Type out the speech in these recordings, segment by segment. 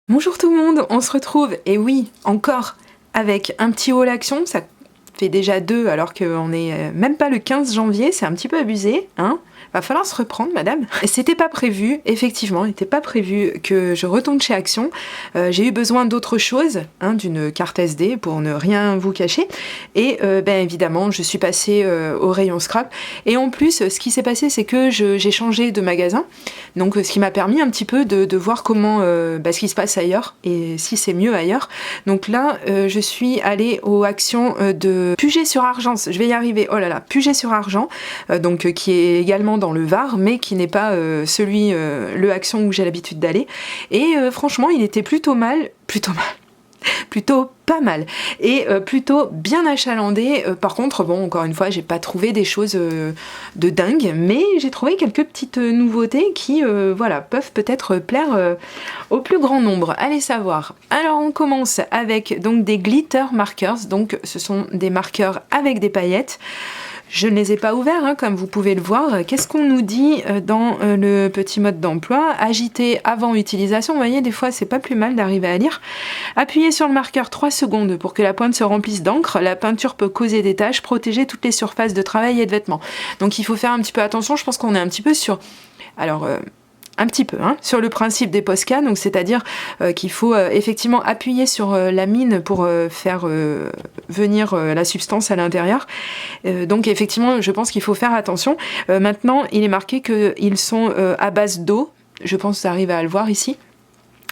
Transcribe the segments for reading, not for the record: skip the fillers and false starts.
Bonjour tout le monde, on se retrouve, et oui, encore, avec un petit haul action, ça fait déjà 2 alors qu'on est même pas le 15 janvier, c'est un petit peu abusé, hein. Va falloir se reprendre, madame. Et c'était pas prévu, effectivement, il n'était pas prévu que je retourne chez Action. J'ai eu besoin d'autre chose, hein, d'une carte SD pour ne rien vous cacher. Et ben évidemment, je suis passée au rayon scrap. Et en plus, ce qui s'est passé, c'est que j'ai changé de magasin. Donc, ce qui m'a permis un petit peu de voir comment, ce qui se passe ailleurs et si c'est mieux ailleurs. Donc là, je suis allée aux Actions de Puget-sur-Argence. Je vais y arriver. Oh là là, Puget-sur-Argent, donc qui est également dans le Var, mais qui n'est pas le Action où j'ai l'habitude d'aller. Et franchement, il était plutôt pas mal et plutôt bien achalandé. Par contre, bon, encore une fois, j'ai pas trouvé des choses de dingue, mais j'ai trouvé quelques petites nouveautés qui, voilà, peuvent peut-être plaire au plus grand nombre. Allez savoir. Alors, on commence avec donc des glitter markers. Donc, ce sont des marqueurs avec des paillettes. Je ne les ai pas ouverts, hein, comme vous pouvez le voir. Qu'est-ce qu'on nous dit dans le petit mode d'emploi? Agiter avant utilisation. Vous voyez, des fois, c'est pas plus mal d'arriver à lire. Appuyez sur le marqueur 3 secondes pour que la pointe se remplisse d'encre. La peinture peut causer des taches, protéger toutes les surfaces de travail et de vêtements. Donc, il faut faire un petit peu attention. Je pense qu'on est un petit peu sur... Alors... un petit peu, hein, sur le principe des Posca, donc c'est-à-dire qu'il faut effectivement appuyer sur la mine pour faire venir la substance à l'intérieur. Donc effectivement, je pense qu'il faut faire attention. Maintenant, il est marqué qu'ils sont à base d'eau. Je pense que ça arrive à le voir ici.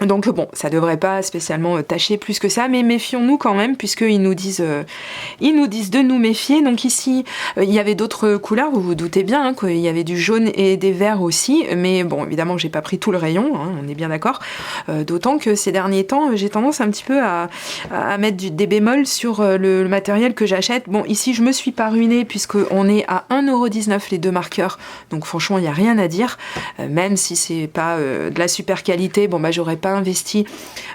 Donc bon, ça devrait pas spécialement tâcher plus que ça, mais méfions-nous quand même, puisqu'ils nous disent de nous méfier. Donc ici, il y avait d'autres couleurs, vous vous doutez bien, hein, qu'il y avait du jaune et des verts aussi, mais bon, évidemment, j'ai pas pris tout le rayon, hein, on est bien d'accord. D'autant que ces derniers temps, j'ai tendance un petit peu à mettre des bémols sur le matériel que j'achète. Bon, ici, je me suis pas ruinée, puisqu'on est à 1,19€ les deux marqueurs, donc franchement, il y a rien à dire, même si c'est pas de la super qualité, bon bah j'aurais pas investi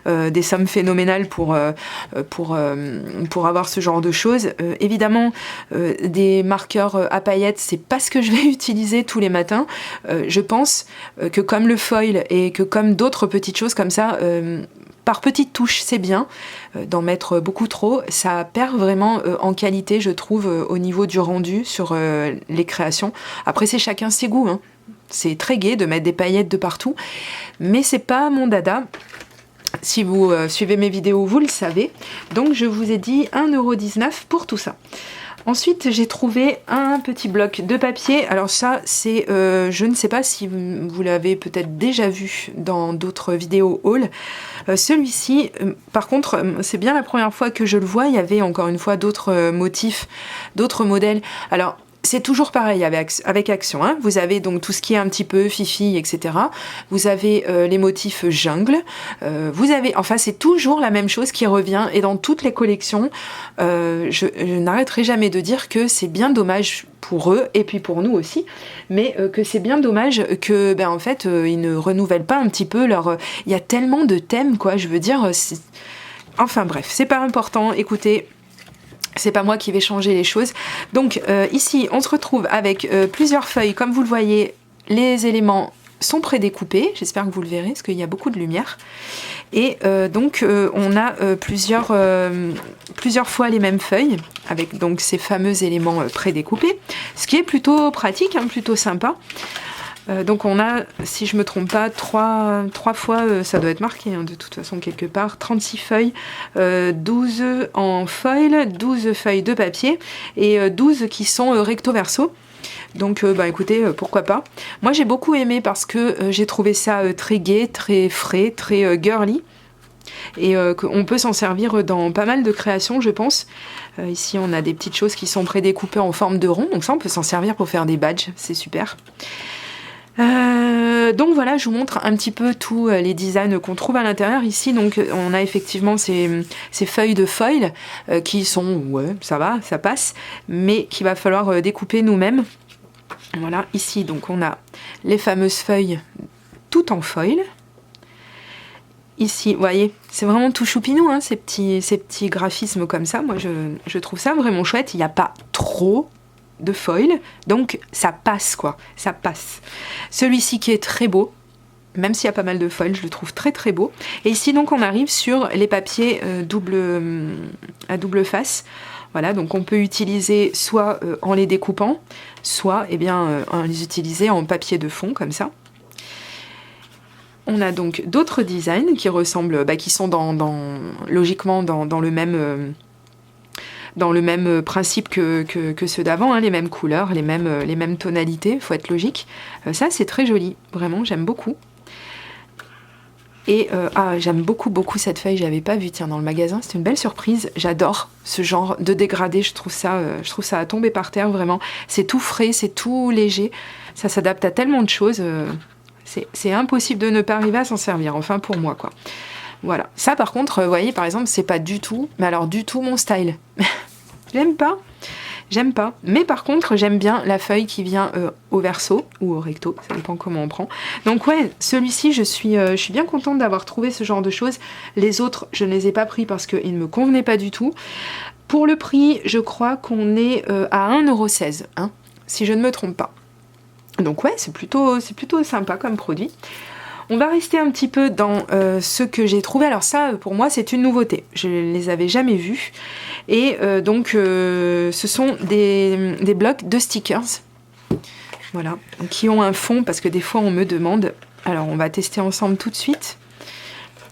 des sommes phénoménales pour avoir ce genre de choses. Évidemment, des marqueurs à paillettes, c'est pas ce que je vais utiliser tous les matins. Je pense que comme le foil et que comme d'autres petites choses comme ça, par petites touches, c'est bien. D'en mettre beaucoup trop, ça perd vraiment en qualité, je trouve, au niveau du rendu sur les créations. Après, c'est chacun ses goûts, hein. C'est très gai de mettre des paillettes de partout, mais c'est pas mon dada. Si vous suivez mes vidéos, vous le savez. Donc je vous ai dit 1,19€ pour tout ça. Ensuite, j'ai trouvé un petit bloc de papier. Alors ça, c'est, je ne sais pas si vous l'avez peut-être déjà vu dans d'autres vidéos haul. Celui-ci, par contre, c'est bien la première fois que je le vois. Il y avait encore une fois d'autres motifs, d'autres modèles. Alors, c'est toujours pareil avec Action, hein. Vous avez donc tout ce qui est un petit peu fifi, etc. Vous avez les motifs jungle. Vous avez, enfin, c'est toujours la même chose qui revient. Et dans toutes les collections, je n'arrêterai jamais de dire que c'est bien dommage pour eux et puis pour nous aussi, mais que c'est bien dommage que, ben en fait, ils ne renouvellent pas un petit peu leur. Il y a tellement de thèmes, quoi. Je veux dire, enfin bref, c'est pas important. Écoutez. C'est pas moi qui vais changer les choses. Donc ici, on se retrouve avec plusieurs feuilles. Comme vous le voyez, les éléments sont prédécoupés. J'espère que vous le verrez, parce qu'il y a beaucoup de lumière. Et donc, on a plusieurs fois les mêmes feuilles, avec donc ces fameux éléments prédécoupés. Ce qui est plutôt pratique, hein, plutôt sympa. Donc on a, si je me trompe pas, 3 fois, ça doit être marqué hein, de toute façon quelque part, 36 feuilles, 12 en foil, 12 feuilles de papier et 12 qui sont recto verso. Donc écoutez, pourquoi pas. Moi j'ai beaucoup aimé parce que j'ai trouvé ça très gai, très frais, très girly. Et qu'on peut s'en servir dans pas mal de créations, je pense. Ici on a des petites choses qui sont prédécoupées en forme de rond, donc ça on peut s'en servir pour faire des badges, c'est super. Donc voilà, je vous montre un petit peu tous les designs qu'on trouve à l'intérieur ici. Donc on a effectivement ces feuilles de foil qui sont, ouais, ça va, ça passe, mais qu'il va falloir découper nous-mêmes. Voilà, ici donc on a les fameuses feuilles tout en foil. Ici, vous voyez, c'est vraiment tout choupinou, hein, ces petits graphismes comme ça. Moi je trouve ça vraiment chouette. Il n'y a pas trop de foil, donc ça passe quoi, ça passe. Celui-ci qui est très beau, même s'il y a pas mal de foil, je le trouve très très beau. Et ici donc on arrive sur les papiers à double face. Voilà, donc on peut utiliser soit en les découpant, soit en les utiliser en papier de fond comme ça. On a donc d'autres designs qui ressemblent, qui sont logiquement dans le même principe que ceux d'avant, hein, les mêmes couleurs, les mêmes tonalités, faut être logique. Ça c'est très joli, vraiment j'aime beaucoup. Et j'aime beaucoup cette feuille, j'avais pas vu dans le magasin, c'est une belle surprise, j'adore ce genre de dégradé, je trouve ça à tomber par terre vraiment, c'est tout frais, c'est tout léger, ça s'adapte à tellement de choses, c'est impossible de ne pas arriver à s'en servir, enfin pour moi quoi. Voilà, ça par contre, vous voyez par exemple, c'est pas du tout, mais alors du tout mon style, J'aime pas, mais par contre j'aime bien la feuille qui vient au verso ou au recto, ça dépend comment on prend. Donc ouais, celui-ci je suis bien contente d'avoir trouvé ce genre de choses. Les autres je ne les ai pas pris parce qu'ils ne me convenaient pas du tout. Pour le prix je crois qu'on est à 1,16 €, hein, si je ne me trompe pas. Donc ouais, c'est plutôt sympa comme produit. On va rester un petit peu dans ce que j'ai trouvé. Alors ça, pour moi, c'est une nouveauté. Je ne les avais jamais vus. Et donc, ce sont des blocs de stickers. Voilà. Donc, qui ont un fond, parce que des fois, on me demande. Alors, on va tester ensemble tout de suite.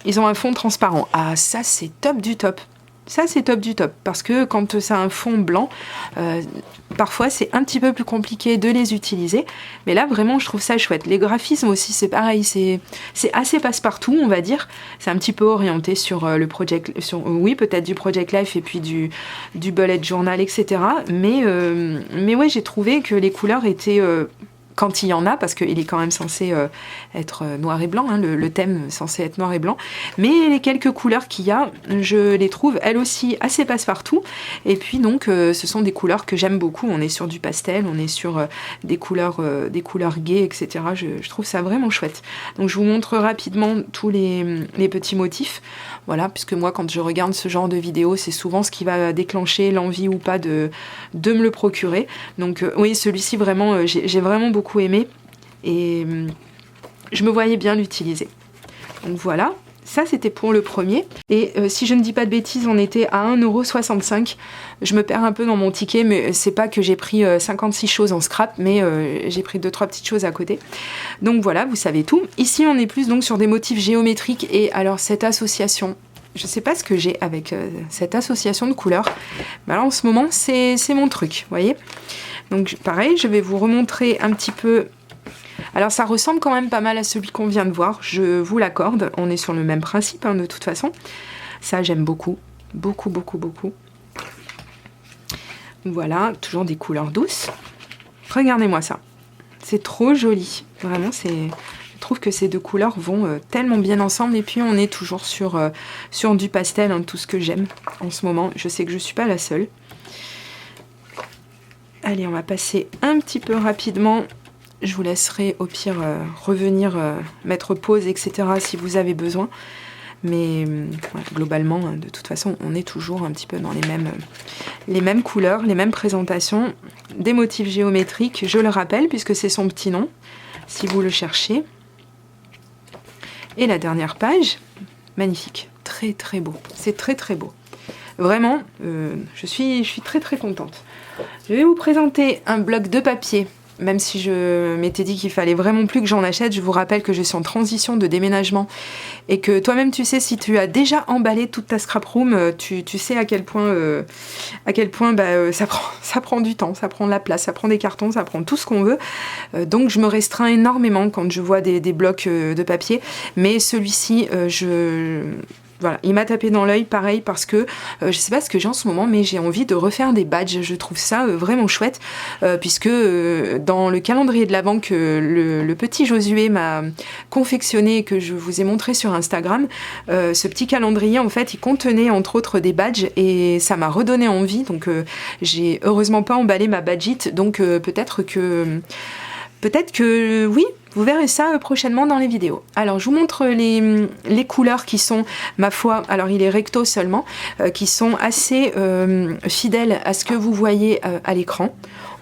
Ils ont un fond transparent. Ah, ça, c'est top du top. Ça, c'est top du top. Parce que quand ça a un fond blanc, parfois, c'est un petit peu plus compliqué de les utiliser. Mais là, vraiment, je trouve ça chouette. Les graphismes aussi, c'est pareil. C'est assez passe-partout, on va dire. C'est un petit peu orienté sur le project... oui, peut-être du Project Life et puis du bullet journal, etc. Mais ouais, j'ai trouvé que les couleurs étaient... quand il y en a, parce qu'il est quand même censé être noir et blanc, hein, le thème est censé être noir et blanc, mais les quelques couleurs qu'il y a, je les trouve elles aussi assez passe-partout, et puis donc ce sont des couleurs que j'aime beaucoup, on est sur du pastel, on est sur des couleurs gaies, etc. Je trouve ça vraiment chouette. Donc je vous montre rapidement tous les petits motifs, voilà, puisque moi quand je regarde ce genre de vidéo, c'est souvent ce qui va déclencher l'envie ou pas de me le procurer. Donc oui, celui-ci vraiment, j'ai vraiment beaucoup aimé et je me voyais bien l'utiliser. Donc voilà, ça c'était pour le premier. Et si je ne dis pas de bêtises, on était à 1,65 €. Je me perds un peu dans mon ticket, mais c'est pas que j'ai pris 56 choses en scrap, mais j'ai pris 2-3 petites choses à côté. Donc voilà, vous savez tout. Ici on est plus donc sur des motifs géométriques et alors cette association, je sais pas ce que j'ai avec cette association de couleurs, mais là en ce moment c'est mon truc, vous voyez. Donc pareil, je vais vous remontrer un petit peu. Alors ça ressemble quand même pas mal à celui qu'on vient de voir, je vous l'accorde, on est sur le même principe hein, de toute façon. Ça j'aime beaucoup. Voilà, toujours des couleurs douces. Regardez-moi ça, c'est trop joli, vraiment je trouve que ces deux couleurs vont tellement bien ensemble et puis on est toujours sur du pastel, hein, tout ce que j'aime en ce moment, je sais que je suis pas la seule. Allez, on va passer un petit peu rapidement. Je vous laisserai au pire revenir, mettre pause, etc. si vous avez besoin. Mais voilà, globalement, de toute façon, on est toujours un petit peu dans les mêmes couleurs, les mêmes présentations. Des motifs géométriques, je le rappelle, puisque c'est son petit nom, si vous le cherchez. Et la dernière page, magnifique, très très beau. C'est très très beau. Vraiment, je suis très très contente. Je vais vous présenter un bloc de papier, même si je m'étais dit qu'il fallait vraiment plus que j'en achète. Je vous rappelle que je suis en transition de déménagement et que toi-même tu sais, si tu as déjà emballé toute ta scrap room, tu sais à quel point ça prend du temps, ça prend de la place, ça prend des cartons, ça prend tout ce qu'on veut. Donc je me restreins énormément quand je vois des blocs de papier, mais celui-ci, voilà, il m'a tapé dans l'œil, pareil, parce que je sais pas ce que j'ai en ce moment, mais j'ai envie de refaire des badges. Je trouve ça vraiment chouette, puisque dans le calendrier de l'Avent que le petit Josué m'a confectionné et que je vous ai montré sur Instagram, ce petit calendrier, en fait, il contenait entre autres des badges et ça m'a redonné envie. Donc j'ai heureusement pas emballé ma badgite, donc peut-être que oui, vous verrez ça prochainement dans les vidéos. Alors je vous montre les couleurs qui sont, ma foi, alors il est recto seulement, qui sont assez fidèles à ce que vous voyez à l'écran.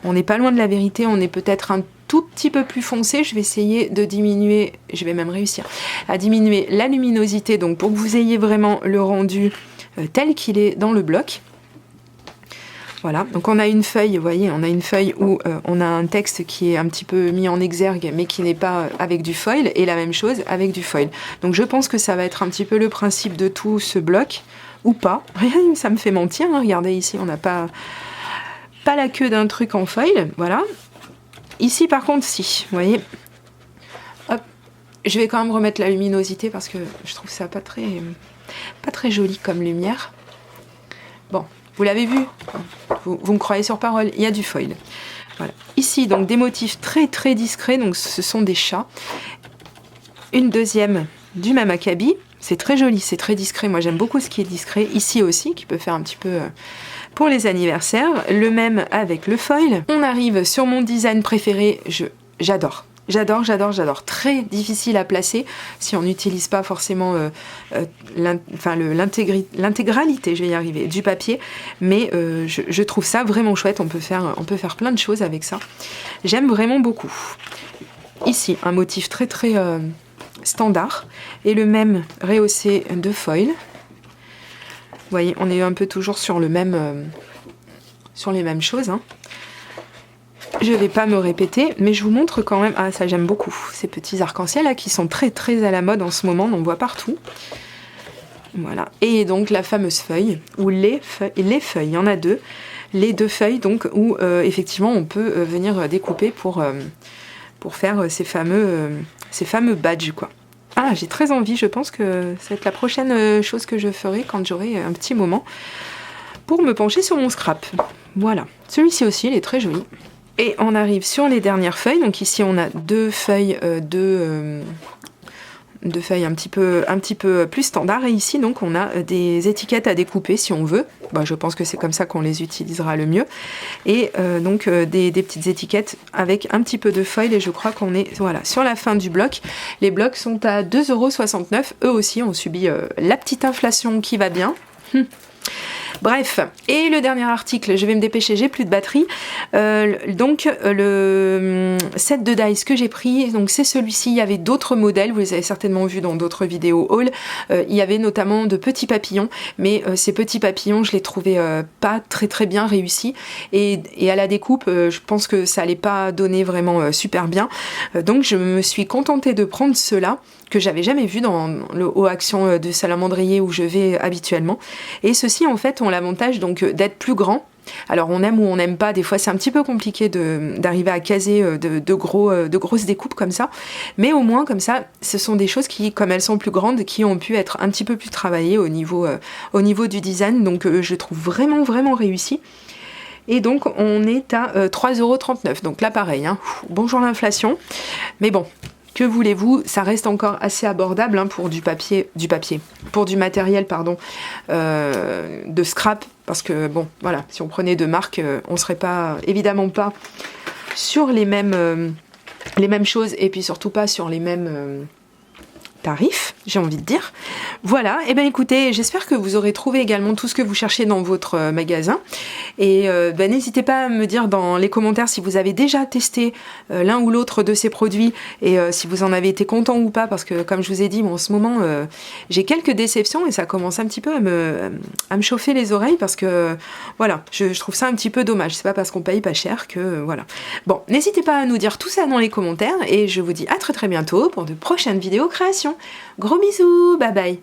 On n'est pas loin de la vérité, on est peut-être un tout petit peu plus foncé. Je vais essayer de diminuer, je vais même réussir à diminuer la luminosité, donc pour que vous ayez vraiment le rendu tel qu'il est dans le bloc. Voilà, donc on a une feuille, vous voyez, on a une feuille où on a un texte qui est un petit peu mis en exergue, mais qui n'est pas avec du foil, et la même chose avec du foil. Donc je pense que ça va être un petit peu le principe de tout ce bloc, ou pas. Rien, ça me fait mentir, hein. Regardez ici, on n'a pas la queue d'un truc en foil, voilà. Ici par contre, si, vous voyez. Hop, je vais quand même remettre la luminosité parce que je trouve ça pas très joli comme lumière. Bon. Vous l'avez vu, vous me croyez sur parole, il y a du foil. Voilà. Ici, donc des motifs très très discrets, donc ce sont des chats. Une deuxième du même acabit, c'est très joli, c'est très discret. Moi j'aime beaucoup ce qui est discret. Ici aussi, qui peut faire un petit peu pour les anniversaires. Le même avec le foil. On arrive sur mon design préféré, j'adore. J'adore. Très difficile à placer si on n'utilise pas forcément l'intégralité, je vais y arriver, du papier. Mais je trouve ça vraiment chouette. On peut faire plein de choses avec ça. J'aime vraiment beaucoup. Ici, un motif très très standard. Et le même rehaussé de foil. Vous voyez, on est un peu toujours sur les mêmes choses, hein. Je vais pas me répéter, mais je vous montre quand même... Ah, ça j'aime beaucoup, ces petits arcs-en-ciel là qui sont très très à la mode en ce moment, on en voit partout. Voilà, et donc la fameuse feuille, ou les feuilles, il y en a deux. Les deux feuilles donc où effectivement on peut venir découper pour faire ces fameux badges quoi. Ah, j'ai très envie, je pense que ça va être la prochaine chose que je ferai quand j'aurai un petit moment pour me pencher sur mon scrap. Voilà, celui-ci aussi il est très joli. Et on arrive sur les dernières feuilles. Donc ici on a deux feuilles un petit peu plus standard. Et ici donc on a des étiquettes à découper si on veut. Bah, je pense que c'est comme ça qu'on les utilisera le mieux. Et donc des petites étiquettes avec un petit peu de foil. Et je crois qu'on est voilà, sur la fin du bloc. Les blocs sont à 2,69 €. Eux aussi ont subi la petite inflation qui va bien. Bref, et le dernier article, je vais me dépêcher, j'ai plus de batterie. Donc le set de dice que j'ai pris, donc c'est celui-ci. Il y avait d'autres modèles, vous les avez certainement vus dans d'autres vidéos haul. Il y avait notamment de petits papillons, mais ces petits papillons, je les trouvais pas très très bien réussis. Et à la découpe, je pense que ça allait pas donner vraiment super bien. Donc je me suis contentée de prendre ceux-là, que j'avais jamais vu dans le haut action de salamandrier où je vais habituellement. Et ceux-ci en fait ont l'avantage donc d'être plus grands. Alors on aime ou on n'aime pas, des fois c'est un petit peu compliqué d'arriver à caser de grosses découpes comme ça, mais au moins comme ça ce sont des choses qui, comme elles sont plus grandes, qui ont pu être un petit peu plus travaillées au niveau du design, donc je trouve vraiment vraiment réussi. Et donc on est à 3,39 €, donc là pareil, hein. Bonjour l'inflation, mais bon, que voulez-vous, ça reste encore assez abordable hein, pour du matériel de scrap, parce que bon, voilà, si on prenait de marque, on serait pas, évidemment pas sur les mêmes choses, et puis surtout pas sur les mêmes tarifs, j'ai envie de dire. Voilà, et bien écoutez, j'espère que vous aurez trouvé également tout ce que vous cherchez dans votre magasin. Et n'hésitez pas à me dire dans les commentaires si vous avez déjà testé l'un ou l'autre de ces produits et si vous en avez été content ou pas, parce que comme je vous ai dit, en ce moment j'ai quelques déceptions et ça commence un petit peu à me chauffer les oreilles, parce que voilà, je trouve ça un petit peu dommage. C'est pas parce qu'on paye pas cher que voilà. Bon, n'hésitez pas à nous dire tout ça dans les commentaires et je vous dis à très très bientôt pour de prochaines vidéos créations. Gros bisous, bye bye.